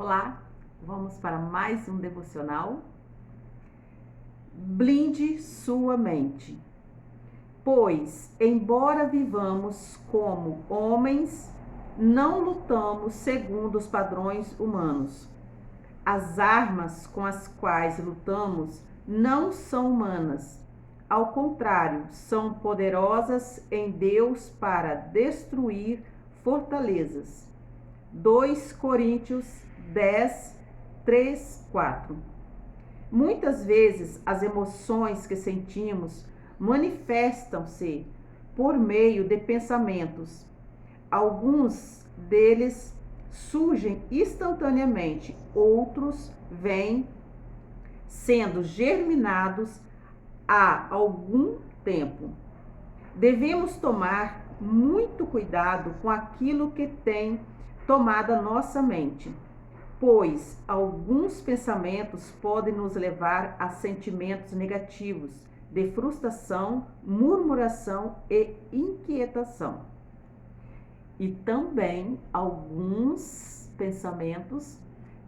Olá, vamos para mais um devocional. Blinde sua mente, pois, embora vivamos como homens, não lutamos segundo os padrões humanos. As armas com as quais lutamos não são humanas. Ao contrário, são poderosas em Deus para destruir fortalezas. 2 Coríntios 10, 3, 4. Muitas vezes as emoções que sentimos manifestam-se por meio de pensamentos. Alguns deles surgem instantaneamente, outros vêm sendo germinados há algum tempo. Devemos tomar muito cuidado com aquilo que tem tomado a nossa mente, pois alguns pensamentos podem nos levar a sentimentos negativos, de frustração, murmuração e inquietação. E também alguns pensamentos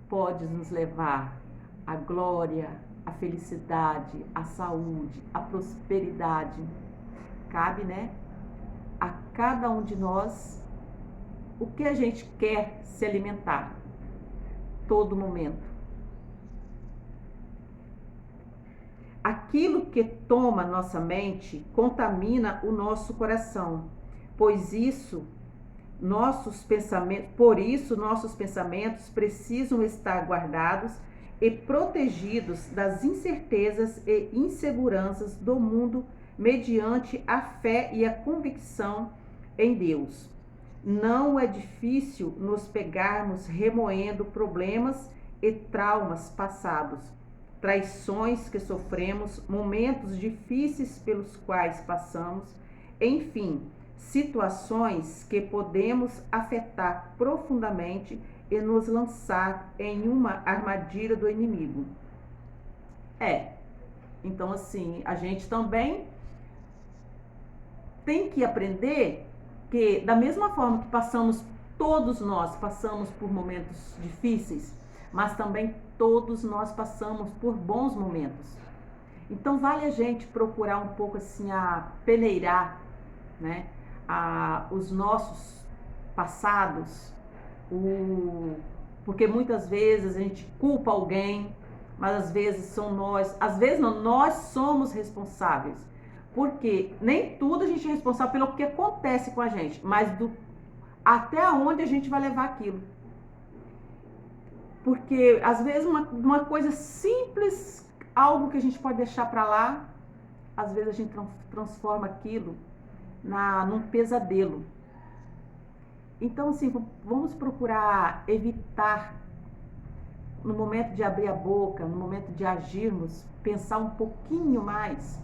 podem nos levar à glória, à felicidade, à saúde, à prosperidade. Cabe, a cada um de nós o que a gente quer se alimentar todo momento. Aquilo que toma nossa mente contamina o nosso coração, por isso nossos pensamentos precisam estar guardados e protegidos das incertezas e inseguranças do mundo mediante a fé e a convicção em Deus. Não é difícil nos pegarmos remoendo problemas e traumas passados, traições que sofremos, momentos difíceis pelos quais passamos, enfim, situações que podemos afetar profundamente e nos lançar em uma armadilha do inimigo. Então assim, a gente também tem que aprender que da mesma forma que todos nós passamos por momentos difíceis, mas também todos nós passamos por bons momentos. Então vale a gente procurar um pouco assim a peneirar, os nossos passados, porque muitas vezes a gente culpa alguém, mas às vezes nós somos responsáveis. Porque nem tudo a gente é responsável pelo que acontece com a gente, mas até onde a gente vai levar aquilo. Porque às vezes uma coisa simples, algo que a gente pode deixar para lá, às vezes a gente transforma aquilo num pesadelo. Então assim, vamos procurar evitar, no momento de abrir a boca, no momento de agirmos, pensar um pouquinho mais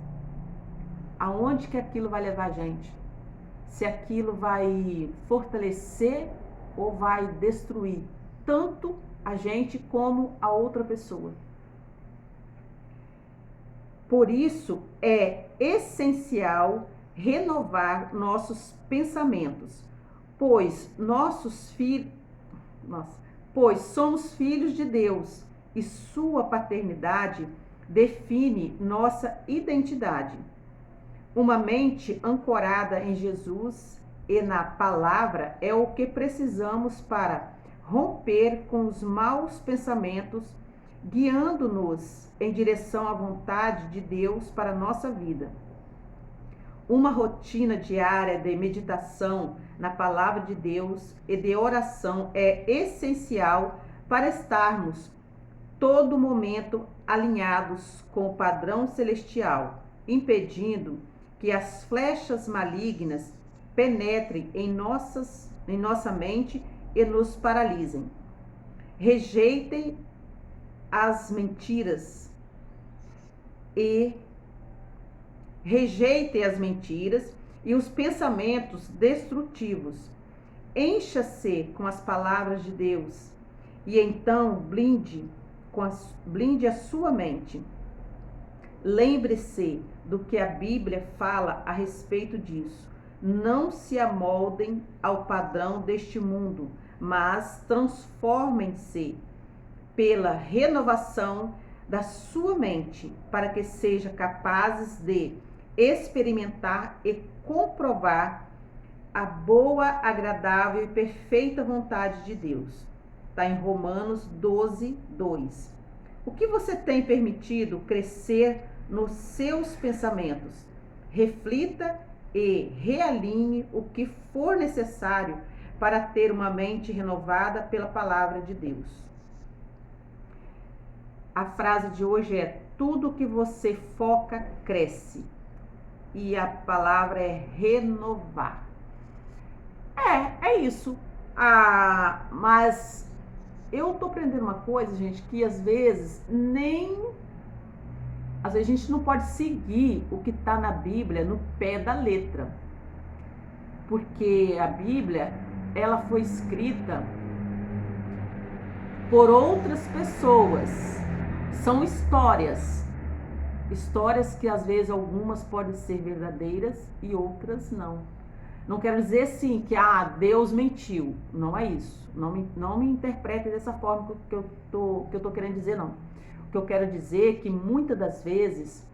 aonde que aquilo vai levar a gente, se aquilo vai fortalecer ou vai destruir tanto a gente como a outra pessoa. Por isso é essencial renovar nossos pensamentos, pois somos filhos de Deus e sua paternidade define nossa identidade. Uma mente ancorada em Jesus e na palavra é o que precisamos para romper com os maus pensamentos, guiando-nos em direção à vontade de Deus para a nossa vida. Uma rotina diária de meditação na palavra de Deus e de oração é essencial para estarmos todo momento alinhados com o padrão celestial, impedindo que as flechas malignas penetrem em nossa mente e nos paralisem. Rejeitem as mentiras e os pensamentos destrutivos. Encha-se com as palavras de Deus e então blinde a sua mente. Lembre-se do que a Bíblia fala a respeito disso. Não se amoldem ao padrão deste mundo, mas transformem-se pela renovação da sua mente, para que sejam capazes de experimentar e comprovar a boa, agradável e perfeita vontade de Deus. Está em Romanos 12, 2. O que você tem permitido crescer nos seus pensamentos? Reflita e realinhe o que for necessário para ter uma mente renovada pela palavra de Deus. A frase de hoje é: tudo que você foca cresce. E a palavra é renovar. É isso. Mas eu tô aprendendo uma coisa, gente, que às vezes a gente não pode seguir o que está na Bíblia no pé da letra. Porque a Bíblia, ela foi escrita por outras pessoas. São histórias. Histórias que às vezes algumas podem ser verdadeiras e outras não. Não quero dizer sim que Deus mentiu. Não é isso. Não me interprete dessa forma que eu tô querendo dizer, não. O que eu quero dizer é que muitas das vezes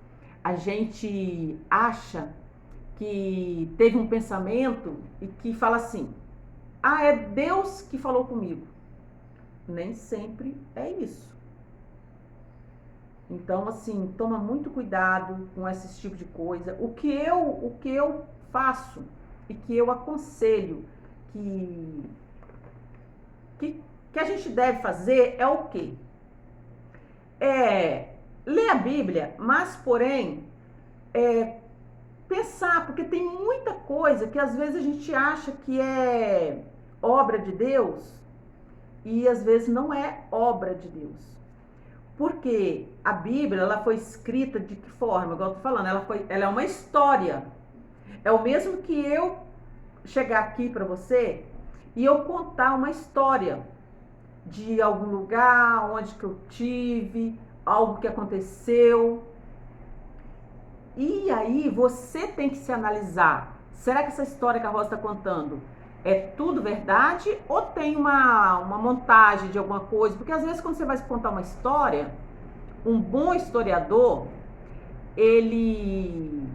a gente acha que teve um pensamento e que fala assim: é Deus que falou comigo. Nem sempre é isso. Então, assim, toma muito cuidado com esse tipo de coisa. O que eu faço e que eu aconselho que a gente deve fazer é o quê? Ler a Bíblia, mas porém pensar, porque tem muita coisa que às vezes a gente acha que é obra de Deus e às vezes não é obra de Deus. Porque a Bíblia, ela foi escrita de que forma? Igual eu tô falando, ela é uma história. É o mesmo que eu chegar aqui para você e eu contar uma história de algum lugar, onde que eu tive, algo que aconteceu. E aí você tem que se analisar. Será que essa história que a Rosa está contando é tudo verdade ou tem uma montagem de alguma coisa? Porque às vezes quando você vai contar uma história, um bom historiador, ele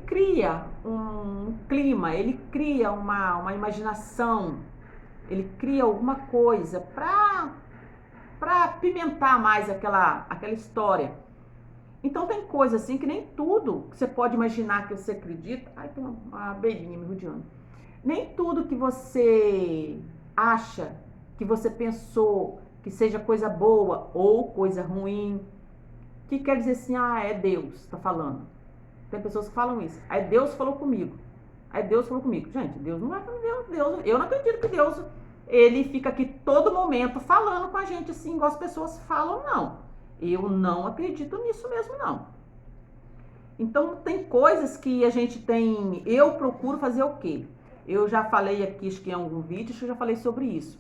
cria um clima, ele cria uma imaginação, ele cria alguma coisa para apimentar mais aquela história. Então tem coisa assim que nem tudo que você pode imaginar que você acredita. Ai, tem uma abelhinha me rodeando. Nem tudo que você acha, que você pensou que seja coisa boa ou coisa ruim, que quer dizer assim, é Deus está falando. Tem pessoas que falam isso. Aí Deus falou comigo. Aí Deus falou comigo. Gente, Deus não é Deus. Eu não acredito que Deus, ele fica aqui todo momento falando com a gente assim, igual as pessoas falam, não. Eu não acredito nisso mesmo, não. Então, tem coisas que a gente tem... Eu procuro fazer o quê? Eu já falei aqui, acho que em algum vídeo, eu já falei sobre isso.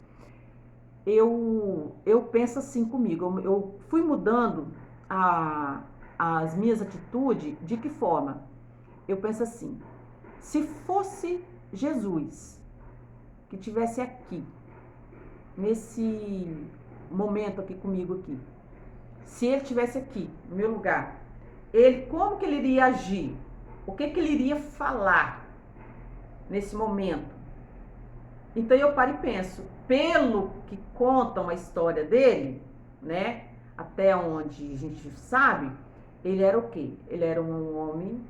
Eu penso assim comigo. Eu fui mudando as minhas atitudes. De que forma? Eu penso assim: se fosse Jesus que estivesse aqui, nesse momento aqui comigo aqui, se ele estivesse aqui, no meu lugar, como que ele iria agir? O que ele iria falar nesse momento? Então eu paro e penso, pelo que contam a história dele, né? Até onde a gente sabe, ele era o quê? Ele era um homem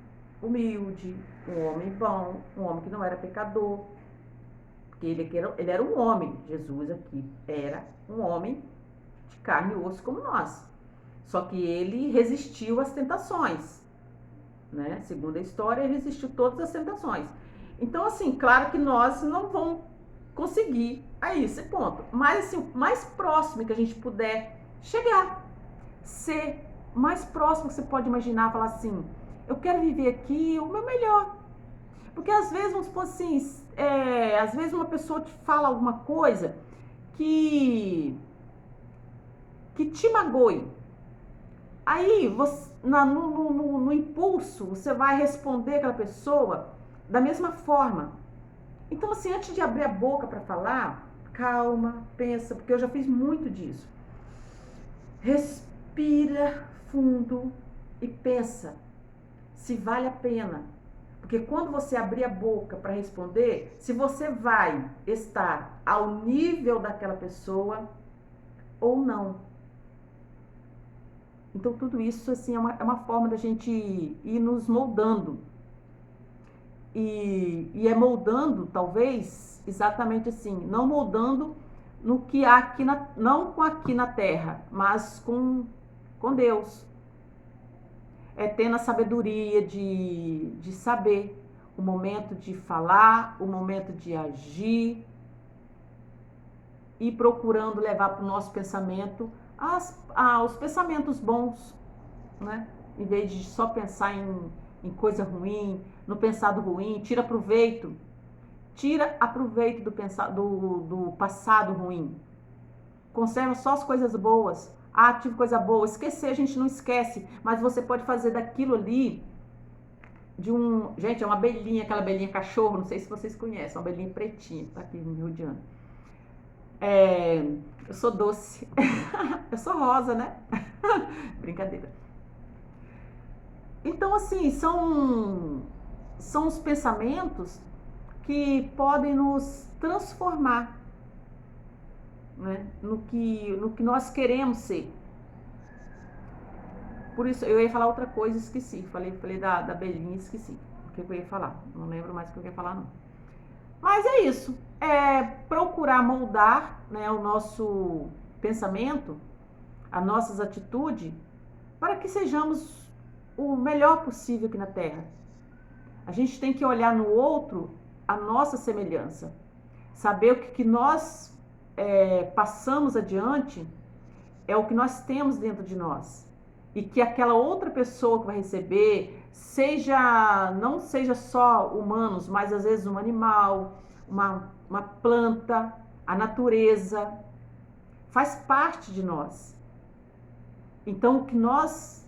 humilde, um homem bom, um homem que não era pecador. Porque ele era um homem, Jesus aqui era um homem de carne e osso como nós. Só que ele resistiu às tentações, né? Segundo a história, ele resistiu todas as tentações. Então, assim, claro que nós não vamos conseguir a esse ponto. Mas, assim, o mais próximo que a gente puder chegar, ser mais próximo que você pode imaginar, falar assim, eu quero viver aqui o meu melhor. Porque às vezes, vamos supor assim, às vezes uma pessoa te fala alguma coisa que te magoe. Aí, você, no impulso, você vai responder aquela pessoa da mesma forma. Então, assim, antes de abrir a boca para falar, calma, pensa, porque eu já fiz muito disso. Respira fundo e pensa se vale a pena. Porque quando você abrir a boca para responder, se você vai estar ao nível daquela pessoa ou não. Então tudo isso assim é uma forma da gente ir nos moldando. E é moldando, talvez, exatamente assim, não moldando no que há aqui não com aqui na terra, mas com Deus. É tendo a sabedoria de saber o momento de falar, o momento de agir e procurando levar para o nosso pensamento os pensamentos bons, né? Em vez de só pensar em coisa ruim, no pensado ruim, tira aproveito do passado ruim. Conserva só as coisas boas. Ah, tive coisa boa. Esquecer a gente não esquece, mas você pode fazer daquilo ali gente, é uma abelhinha, aquela abelhinha cachorro, não sei se vocês conhecem, uma abelhinha pretinha, tá aqui no Rio de Janeiro. Eu sou doce. Eu sou rosa, né? Brincadeira. Então, assim, são os pensamentos que podem nos transformar, né? no que nós queremos ser. Por isso, eu ia falar outra coisa, esqueci. Falei da abelhinha, esqueci o que eu ia falar. Não lembro mais o que eu ia falar, não. Mas é isso. É procurar moldar, né, o nosso pensamento, as nossas atitudes, para que sejamos o melhor possível aqui na Terra. A gente tem que olhar no outro a nossa semelhança. Saber o que nós passamos adiante é o que nós temos dentro de nós. E que aquela outra pessoa que vai receber, não seja só humanos, mas às vezes um animal, uma planta, a natureza, faz parte de nós. Então, o que nós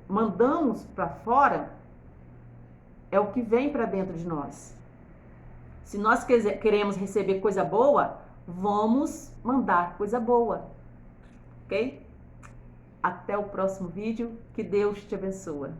mandamos para fora é o que vem para dentro de nós. Se nós queremos receber coisa boa, vamos mandar coisa boa, ok? Até o próximo vídeo, que Deus te abençoe.